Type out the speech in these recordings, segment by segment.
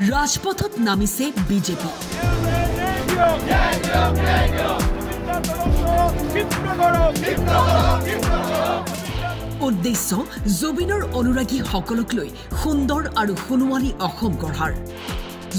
ৰাজপথত নামিছে বিজেপি। উদ্দেশ্য জুবিনৰ অনুৰাগীসকলক লৈ সুন্দৰ আৰু সোণোৱালী অসম গঢ়াৰ,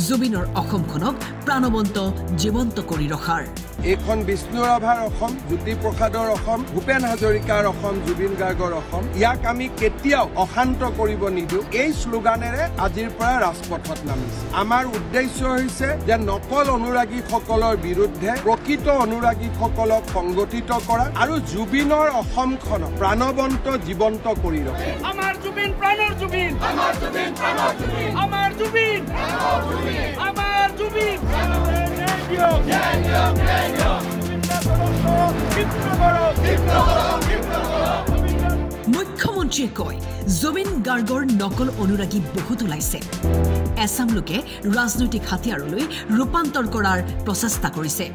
জুবিনৰ অসমখনক প্ৰাণৱন্ত জীৱন্ত কৰি ৰখাৰ। এইখন বিষ্ণু ৰাভাৰ অসম, জ্যোতিপ্ৰসাদৰ অসম, ভূপেন হাজৰিকাৰ অসম, জুবিন গাৰ্গৰ অসম। ইয়াক আমি কেতিয়াও অশান্ত কৰিব নিদিওঁ। এই শ্লোগানেৰে আজিৰ পৰা ৰাজপথত নামিছে। আমাৰ উদ্দেশ্য হৈছে যে নকল অনুৰাগীসকলৰ বিৰুদ্ধে প্ৰকৃত অনুৰাগীসকলক সংগঠিত কৰা আৰু জুবিনৰ অসমখনক প্ৰাণৱন্ত জীৱন্ত কৰি ৰখা। আমাৰ জুবিন প্ৰাণৰ জুবিন, আমাৰ জুবিন প্ৰাণৰ জুবিন, আমাৰ জুবিন প্ৰাণৰ জুবিন, আমাৰ জুবিন মুখ্যমন্ত্ৰীয়ে কয় জুবিন গাৰ্গৰ নকল অনুৰাগী বহুত ওলাইছে। এছাম লোকে ৰাজনৈতিক হাতিয়াৰলৈ ৰূপান্তৰ কৰাৰ প্ৰচেষ্টা কৰিছে।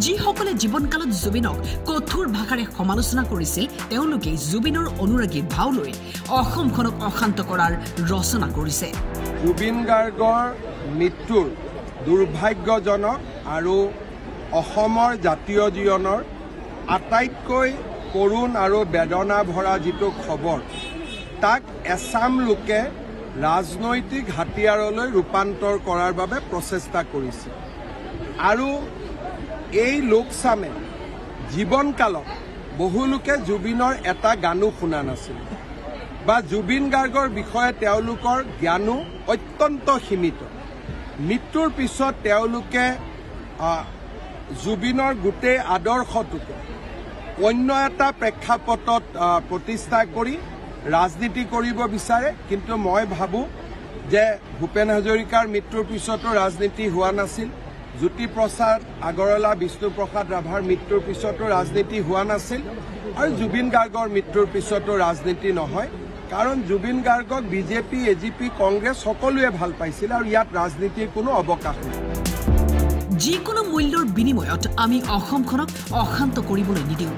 যিসকলে জীৱনকালত জুবিনক কঠোৰ ভাষাৰে সমালোচনা কৰিছিল তেওঁলোকে জুবিনৰ অনুৰাগীৰ ভাও লৈ অসমখনক অশান্ত কৰাৰ ৰচনা কৰিছে। জুবিন গাৰ্গৰ মৃত্যুৰ দুৰ্ভাগ্যজনক আৰু অসমৰ জাতীয় জীৱনৰ আটাইতকৈ কৰুণ আৰু বেদনা ভৰা যিটো খবৰ, তাক এছাম লোকে ৰাজনৈতিক হাতিয়াৰলৈ ৰূপান্তৰ কৰাৰ বাবে প্ৰচেষ্টা কৰিছে। আৰু এই লোকচামে জীৱনকালত বহু লোকে জুবিনৰ এটা গানো শুনা নাছিল বা জুবিন গাৰ্গৰ বিষয়ে তেওঁলোকৰ জ্ঞানো অত্যন্ত সীমিত। মৃত্যুৰ পিছত তেওঁলোকে জুবিনৰ গোটেই আদৰ্শটোকে অন্য এটা প্ৰেক্ষাপটত প্ৰতিষ্ঠা কৰি ৰাজনীতি কৰিব বিচাৰে। কিন্তু মই ভাবোঁ যে ভূপেন হাজৰিকাৰ মৃত্যুৰ পিছতো ৰাজনীতি হোৱা নাছিল, জ্যোতিপ্ৰসাদ আগৰৱালা, বিষ্ণুপ্ৰসাদ ৰাভাৰ মৃত্যুৰ পিছতো ৰাজনীতি হোৱা নাছিল, আৰু জুবিন গাৰ্গৰ মৃত্যুৰ পিছতো ৰাজনীতি নহয়। কাৰণ জুবিন গাৰ্গক বিজেপি, এজিপি, কংগ্ৰেছ সকলোৱে ভাল পাইছিল আৰু ইয়াত ৰাজনীতিৰ কোনো অৱকাশ নাই। যিকোনো মূল্যৰ বিনিময়ত আমি অসমখনক অশান্ত কৰিবলৈ নিদিওঁ।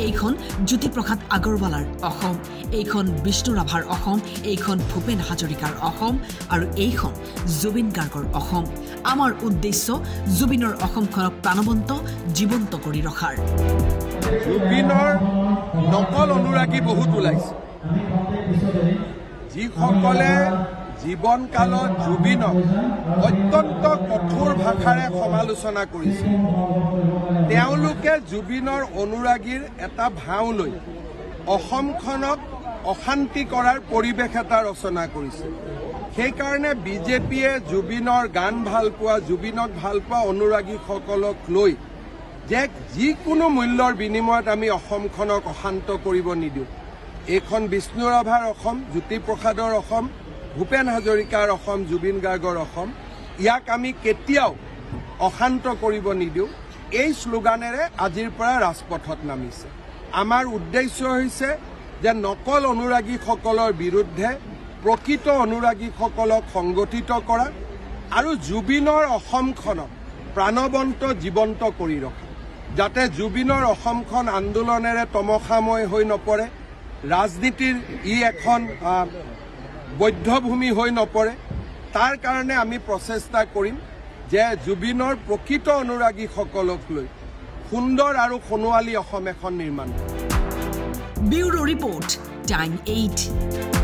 এইখন জ্যোতিপ্ৰসাদ আগৰৱালাৰ অসম, এইখন বিষ্ণু ৰাভাৰ অসম, এইখন ভূপেন হাজৰিকাৰ অসম আৰু এইখন জুবিন গাৰ্গৰ অসম। আমাৰ উদ্দেশ্য জুবিনৰ অসমখনক প্ৰাণৱন্ত জীৱন্ত কৰি ৰখাৰ। জুবিনৰ নকল অনুৰাগী বহুত ওলাইছে। যিসকলে জীৱনকালত জুবিনক অত্যন্ত কঠোৰ ভাষাৰে সমালোচনা কৰিছিল তেওঁলোকে জুবিনৰ অনুৰাগীৰ এটা ভাও লৈ অসমখনক অশান্তি কৰাৰ পৰিৱেশ এটা ৰচনা কৰিছে। সেইকাৰণে বিজেপিয়ে জুবিনৰ গান ভাল পোৱা, জুবিনক ভাল পোৱা অনুৰাগীসকলক লৈ যে যিকোনো মূল্যৰ বিনিময়ত আমি অসমখনক অশান্ত কৰিব নিদিওঁ। এইখন বিষ্ণু ৰাভাৰ অসম, জ্যোতিপ্ৰসাদৰ অসম, ভূপেন হাজৰিকাৰ অসম, জুবিন গাৰ্গৰ অসম। ইয়াক আমি কেতিয়াও অশান্ত কৰিব নিদিওঁ। এই শ্লোগানেৰে আজিৰ পৰা ৰাজপথত নামিছে। আমাৰ উদ্দেশ্য হৈছে যে নকল অনুৰাগীসকলৰ বিৰুদ্ধে প্ৰকৃত অনুৰাগীসকলক সংগঠিত কৰা আৰু জুবিনৰ অসমখনক প্ৰাণৱন্ত জীৱন্ত কৰি ৰখা, যাতে জুবিনৰ অসমখন আন্দোলনেৰে তমসাময় হৈ নপৰে, ৰাজনীতিৰ এখন বৈধভূমি হৈ নপৰে। তাৰ কাৰণে আমি প্ৰচেষ্টা কৰিম যে জুবিনৰ প্ৰকৃত অনুৰাগীসকলক লৈ সুন্দৰ আৰু সোণোৱালী অসম এখন নিৰ্মাণ। Bureau report, time 8।